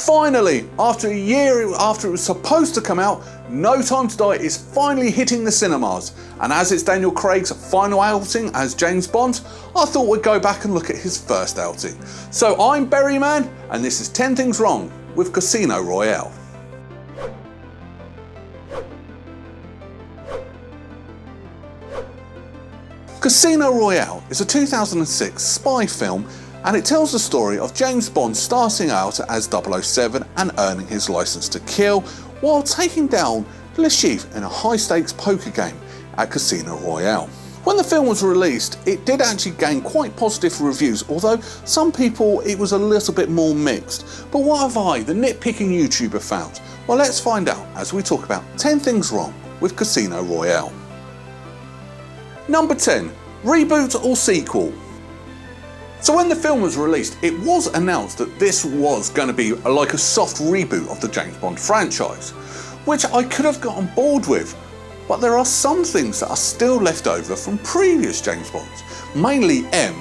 Finally, after a year after it was supposed to come out, No Time to Die is finally hitting the cinemas, and as it's Daniel Craig's final outing as James Bond, I thought we'd go back and look at his first outing. So I'm Berryman, and this is 10 Things Wrong with Casino Royale. Casino Royale is a 2006 spy film, and it tells the story of James Bond starting out as 007 and earning his license to kill while taking down Le Chiffre in a high-stakes poker game at Casino Royale. When the film was released, it did actually gain quite positive reviews, although some people it was a little bit more mixed. But what have I, the nitpicking YouTuber, found? Well, let's find out as we talk about 10 things wrong with Casino Royale. Number 10. Reboot or Sequel. So when the film was released, it was announced that this was going to be like a soft reboot of the James Bond franchise, which I could have got on board with, but there are some things that are still left over from previous James Bonds, mainly M.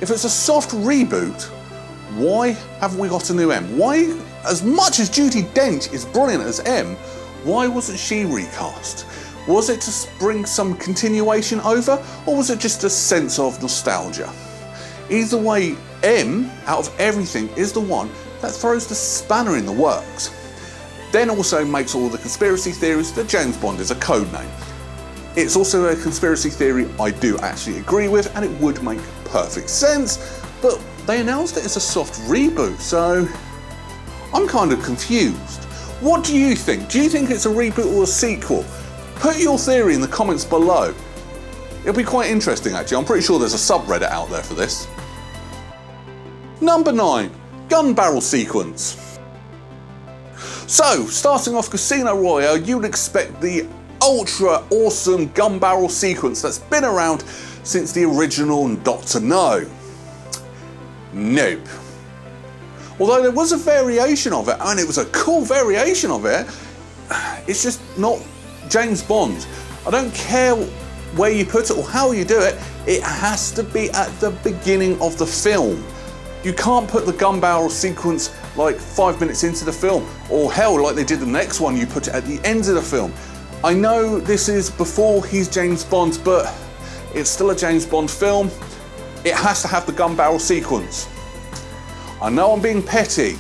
If it's a soft reboot, why haven't we got a new M? Why, as much as Judi Dench is brilliant as M, why wasn't she recast? Was it to bring some continuation over, or was it just a sense of nostalgia? Either way, M, out of everything, is the one that throws the spanner in the works. Then also makes all the conspiracy theories that James Bond is a code name. It's also a conspiracy theory I do actually agree with, and it would make perfect sense, but they announced it as a soft reboot, so I'm kind of confused. What do you think? Do you think it's a reboot or a sequel? Put your theory in the comments below. It'll be quite interesting actually, I'm pretty sure there's a subreddit out there for this. Number 9. Gun barrel sequence. So, starting off Casino Royale, you'd expect the ultra awesome gun barrel sequence that's been around since the original Dr. No. Nope. Although there was a variation of it, and it was a cool variation of it, it's just not James Bond. I don't care where you put it or how you do it, it has to be at the beginning of the film. You can't put the gun barrel sequence like 5 minutes into the film, or hell, like they did the next one, you put it at the end of the film. I know this is before he's James Bond, but it's still a James Bond film. It has to have the gun barrel sequence. I know I'm being petty,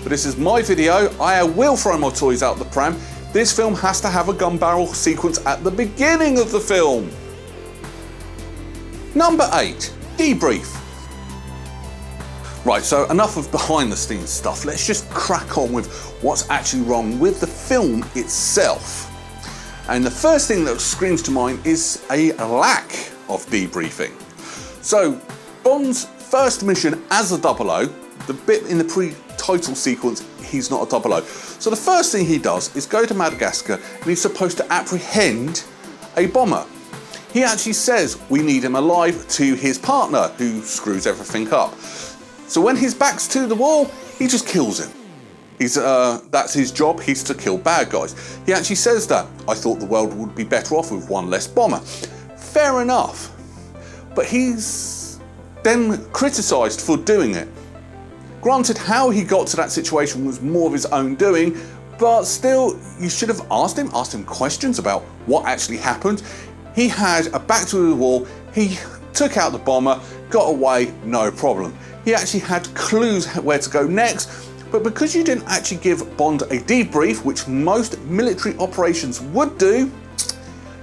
but this is my video. I will throw my toys out the pram. This film has to have a gun barrel sequence at the beginning of the film. Number 8. Debrief. Right, so enough of behind the scenes stuff. Let's just crack on with what's actually wrong with the film itself. And the first thing that screams to mind is a lack of debriefing. So, Bond's first mission as a 00, the bit in the pre-title sequence, he's not a 00. So the first thing he does is go to Madagascar and he's supposed to apprehend a bomber. He actually says we need him alive to his partner who screws everything up. So when his back's to the wall, he just kills him. That's his job, he's to kill bad guys. He actually says that, I thought the world would be better off with one less bomber. Fair enough, but he's then criticised for doing it. Granted, how he got to that situation was more of his own doing, but still, you should have asked him questions about what actually happened. He had a back to the wall, he took out the bomber, got away, no problem. He actually had clues where to go next, but because you didn't actually give Bond a debrief, which most military operations would do,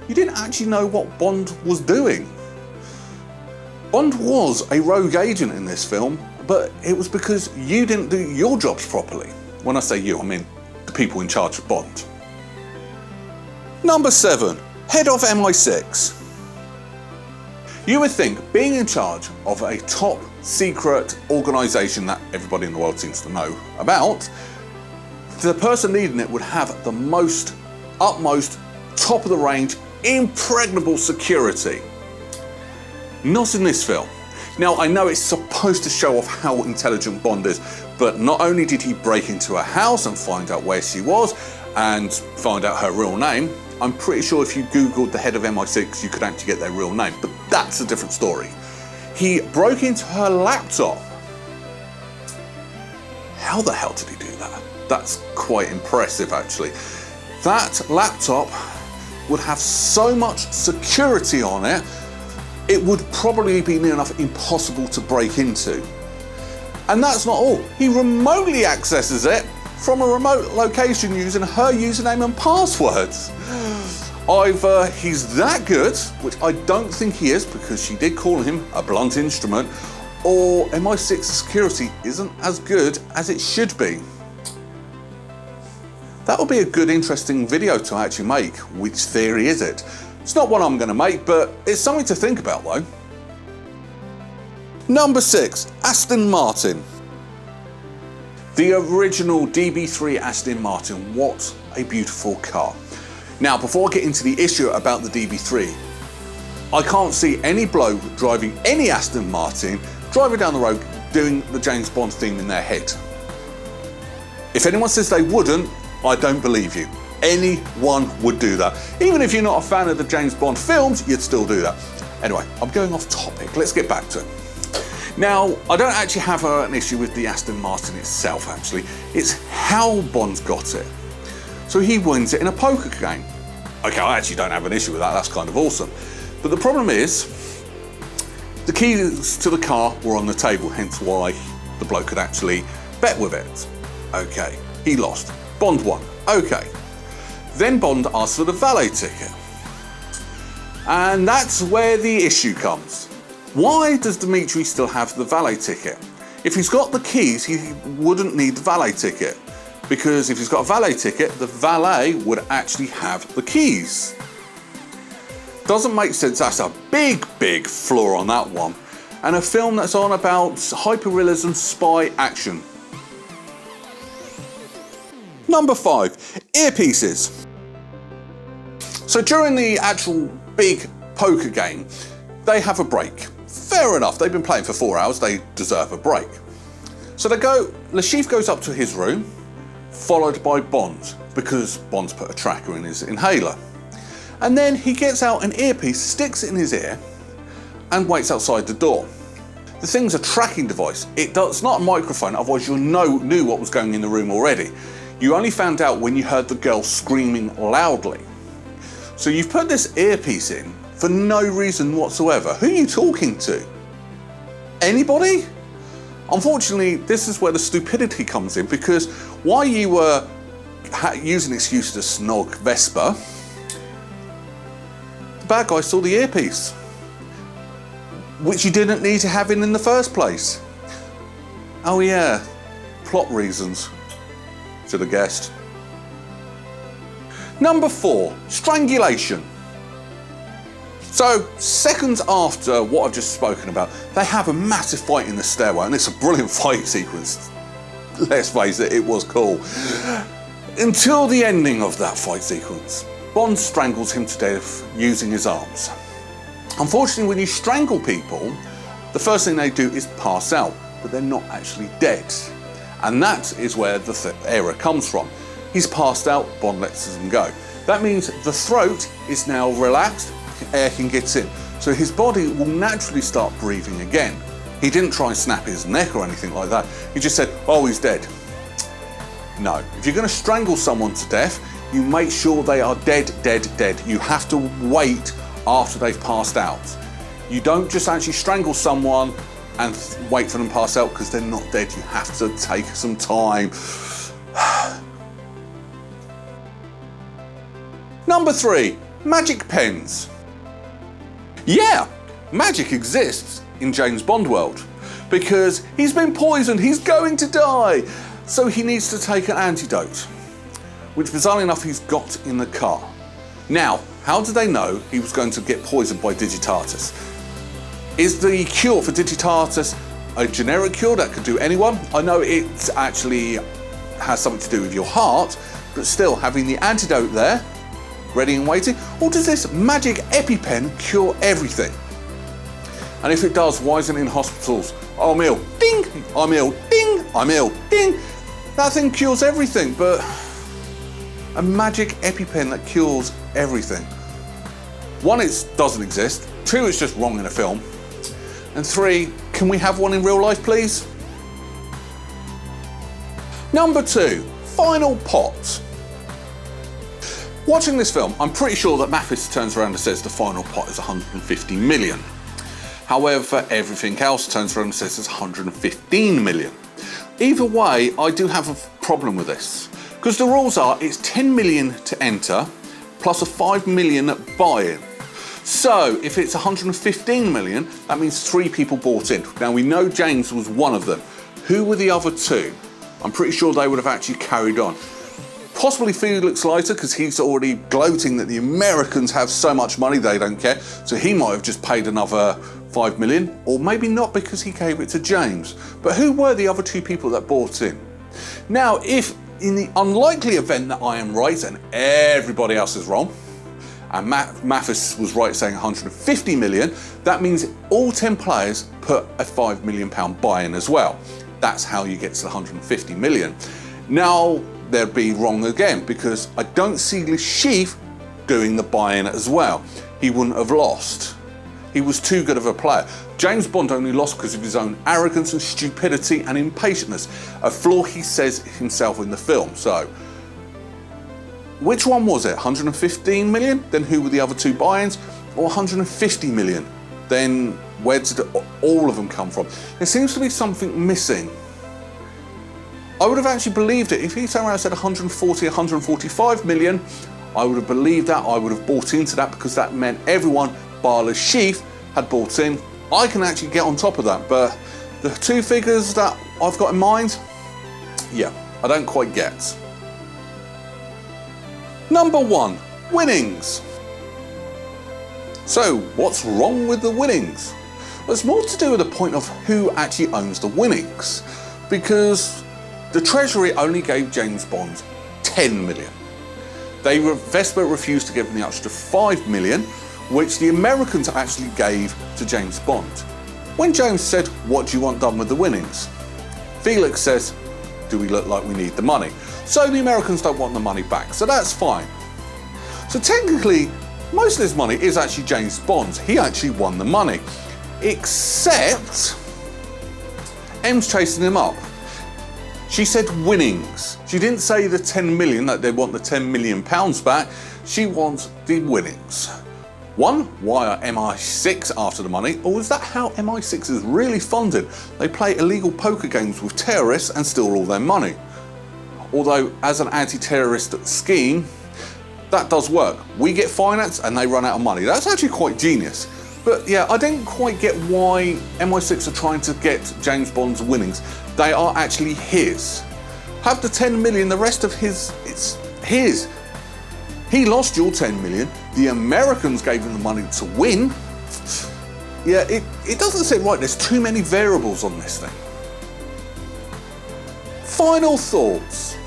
you didn't actually know what Bond was doing. Bond was a rogue agent in this film, but it was because you didn't do your jobs properly. When I say you, I mean the people in charge of Bond. Number 7. Head of MI6. You would think being in charge of a top secret organisation that everybody in the world seems to know about, the person leading it would have the most, utmost, top of the range, impregnable security. Not in this film. Now, I know it's supposed to show off how intelligent Bond is, but not only did he break into her house and find out where she was and find out her real name, I'm pretty sure if you Googled the head of MI6, you could actually get their real name, but that's a different story. He broke into her laptop. How the hell did he do that? That's quite impressive, actually. That laptop would have so much security on it, it would probably be near enough impossible to break into. And that's not all. He remotely accesses it from a remote location using her username and passwords. Either he's that good, which I don't think he is because she did call him a blunt instrument, or MI6 security isn't as good as it should be. That would be a good, interesting video to actually make. Which theory is it? It's not one I'm going to make, but it's something to think about though. Number 6, Aston Martin. The original DB3 Aston Martin, what a beautiful car. Now, before I get into the issue about the DB3, I can't see any bloke driving any Aston Martin, driving down the road, doing the James Bond theme in their head. If anyone says they wouldn't, I don't believe you. Anyone would do that. Even if you're not a fan of the James Bond films, you'd still do that. Anyway, I'm going off topic. Let's get back to it. Now, I don't actually have an issue with the Aston Martin itself, actually. It's how Bond got it. So he wins it in a poker game. Okay, I actually don't have an issue with that. That's kind of awesome. But the problem is, the keys to the car were on the table, hence why the bloke could actually bet with it. Okay, he lost. Bond won. Okay. Then Bond asked for the valet ticket. And that's where the issue comes. Why does Dimitri still have the valet ticket? If he's got the keys, he wouldn't need the valet ticket. Because if he's got a valet ticket, the valet would actually have the keys. Doesn't make sense. That's a big, big flaw on that one. And a film that's on about hyperrealism spy action. Number 5, Earpieces. So during the actual big poker game, they have a break. Fair enough, they've been playing for 4 hours, they deserve a break. So they go, Lashif goes up to his room, followed by Bond, because Bond's put a tracker in his inhaler. And then he gets out an earpiece, sticks it in his ear, and waits outside the door. The thing's a tracking device. It's not a microphone, otherwise you knew what was going in the room already. You only found out when you heard the girl screaming loudly. So you've put this earpiece in for no reason whatsoever. Who are you talking to? Anybody? Unfortunately, this is where the stupidity comes in, because while you were using excuses to snog Vesper, the bad guy saw the earpiece, which you didn't need to have in the first place. Oh yeah, plot reasons. Should have guessed. Number 4, Strangulation. So, seconds after what I've just spoken about, they have a massive fight in the stairwell, and it's a brilliant fight sequence. Let's face it, it was cool. Until the ending of that fight sequence, Bond strangles him to death using his arms. Unfortunately, when you strangle people, the first thing they do is pass out, but they're not actually dead. And that is where the error comes from. He's passed out, Bond lets him go. That means the throat is now relaxed, air can get in. So his body will naturally start breathing again. He didn't try and snap his neck or anything like that. He just said, oh, he's dead. No, if you're going to strangle someone to death, you make sure they are dead, dead, dead. You have to wait after they've passed out. You don't just actually strangle someone and wait for them to pass out because they're not dead. You have to take some time. Number 3, magic pens. Yeah, magic exists in James Bond world because he's been poisoned, he's going to die. So he needs to take an antidote, which bizarrely enough he's got in the car. Now, how did they know he was going to get poisoned by Digitatus? Is the cure for Digitatus a generic cure that could do anyone? I know it actually has something to do with your heart, but still having the antidote there, ready and waiting, or does this magic EpiPen cure everything? And if it does, why isn't it in hospitals? Oh, I'm ill, ding, I'm ill, ding, I'm ill, ding. That thing cures everything, but a magic EpiPen that cures everything. 1, it doesn't exist. 2, it's just wrong in a film. And 3, can we have one in real life, please? Number 2, final pot. Watching this film, I'm pretty sure that Mathis turns around and says the final pot is 150 million. However, everything else turns around and says it's 115 million. Either way, I do have a problem with this, because the rules are it's 10 million to enter plus a 5 million buy-in. So if it's 115 million, that means 3 people bought in. Now we know James was one of them. Who were the other 2? I'm pretty sure they would have actually carried on. Possibly Felix Leiter, because he's already gloating that the Americans have so much money they don't care, so he might have just paid another 5 million, or maybe not because he gave it to James. But who were the other 2 people that bought in? Now, if in the unlikely event that I am right and everybody else is wrong, and Mathis was right saying 150 million, that means all 10 players put a £5 million buy-in as well. That's how you get to the 150 million. Now, they'd be wrong again, because I don't see Le Chiffre doing the buy-in as well. He wouldn't have lost. He was too good of a player. James Bond only lost because of his own arrogance and stupidity and impatientness, a flaw he says himself in the film. So, which one was it? 115 million? Then who were the other 2 buy-ins? Or 150 million? Then where did all of them come from? There seems to be something missing. I would have actually believed it. If he turned around and said 140, 145 million, I would have believed that. I would have bought into that, because that meant everyone bar Le Chiffre had bought in. I can actually get on top of that, but the 2 figures that I've got in mind, yeah, I don't quite get. Number 1, winnings. So what's wrong with the winnings? Well, it's more to do with the point of who actually owns the winnings, because the Treasury only gave James Bond 10 million. Vespa refused to give him the extra 5 million, which the Americans actually gave to James Bond. When James said, "What do you want done with the winnings?" Felix says, "Do we look like we need the money?" So the Americans don't want the money back, so that's fine. So technically, most of this money is actually James Bond's. He actually won the money. Except, M's chasing him up. She said winnings. She didn't say the 10 million, that they want the 10 million pounds back. She wants the winnings. 1, why are MI6 after the money? Or is that how MI6 is really funded? They play illegal poker games with terrorists and steal all their money. Although, as an anti-terrorist scheme, that does work. We get finance and they run out of money. That's actually quite genius. But yeah, I didn't quite get why MI6 are trying to get James Bond's winnings. They are actually his. Have the 10 million, the rest of his, it's his. He lost your 10 million. The Americans gave him the money to win. Yeah, it doesn't sit right. There's too many variables on this thing. Final thoughts.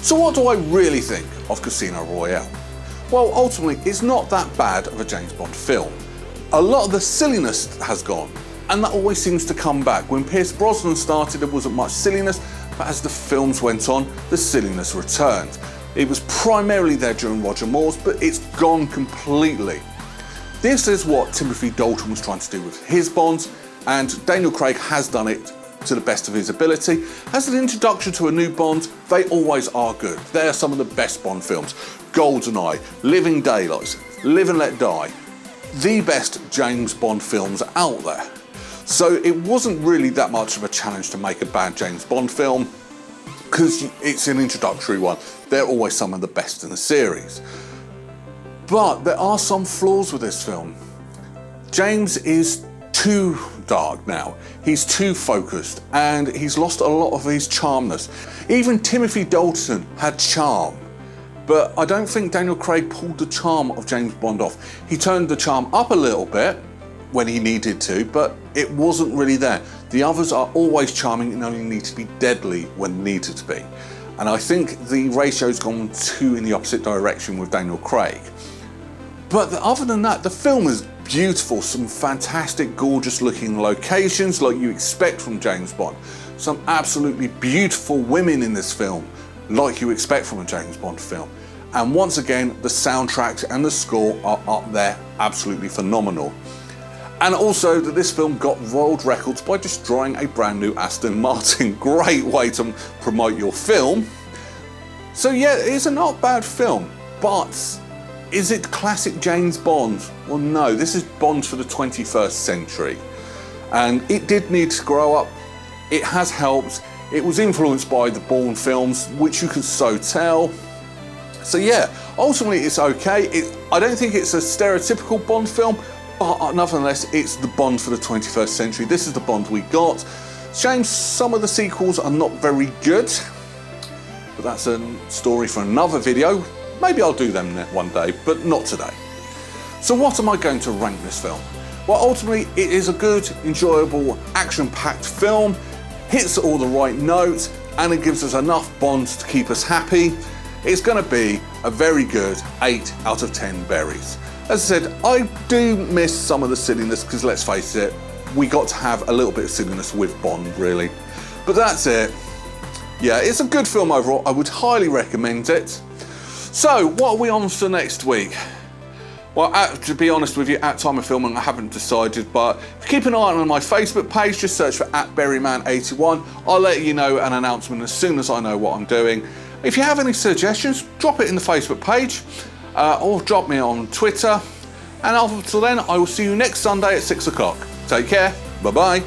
So what do I really think of Casino Royale? Well, ultimately, it's not that bad of a James Bond film. A lot of the silliness has gone, and that always seems to come back. When Pierce Brosnan started, there wasn't much silliness, but as the films went on, the silliness returned. It was primarily there during Roger Moore's, but it's gone completely. This is what Timothy Dalton was trying to do with his Bonds, and Daniel Craig has done it to the best of his ability. As an introduction to a new Bond, they always are good. They are some of the best Bond films. GoldenEye, Living Daylights, Live and Let Die, the best James Bond films out there. So it wasn't really that much of a challenge to make a bad James Bond film, because it's an introductory one. They're always some of the best in the series. But there are some flaws with this film. James is too dark now. He's too focused, and he's lost a lot of his charmness. Even Timothy Dalton had charm, but I don't think Daniel Craig pulled the charm of James Bond off. He turned the charm up a little bit when he needed to, but it wasn't really there. The others are always charming and only need to be deadly when needed to be. And I think the ratio's gone too in the opposite direction with Daniel Craig. But other than that, the film is beautiful. Some fantastic, gorgeous looking locations like you expect from James Bond. Some absolutely beautiful women in this film, like you expect from a James Bond film. And once again, the soundtracks and the score are up there, absolutely phenomenal. And also that this film got world records by destroying a brand new Aston Martin. Great way to promote your film. So yeah, it's a not bad film, but is it classic James Bond? Well, no, this is Bond for the 21st century. And it did need to grow up. It has helped. It was influenced by the Bourne films, which you can so tell. So yeah, ultimately it's okay. I don't think it's a stereotypical Bond film, but nonetheless, it's the Bond for the 21st century. This is the Bond we got. Shame some of the sequels are not very good, but that's a story for another video. Maybe I'll do them one day, but not today. So what am I going to rank this film? Well, ultimately, it is a good, enjoyable, action-packed film, hits all the right notes, and it gives us enough Bond to keep us happy. It's going to be a very good 8 out of 10 berries. As I said, I do miss some of the silliness, because let's face it, we got to have a little bit of silliness with Bond, really. But that's it. Yeah, it's a good film overall. I would highly recommend it. So, what are we on for next week? Well, to be honest with you, at time of filming, I haven't decided, but keep an eye on my Facebook page, just search for @Berryman81. I'll let you know an announcement as soon as I know what I'm doing. If you have any suggestions, drop it in the Facebook page, or drop me on Twitter. And until then, I will see you next Sunday at 6 o'clock. Take care, bye-bye.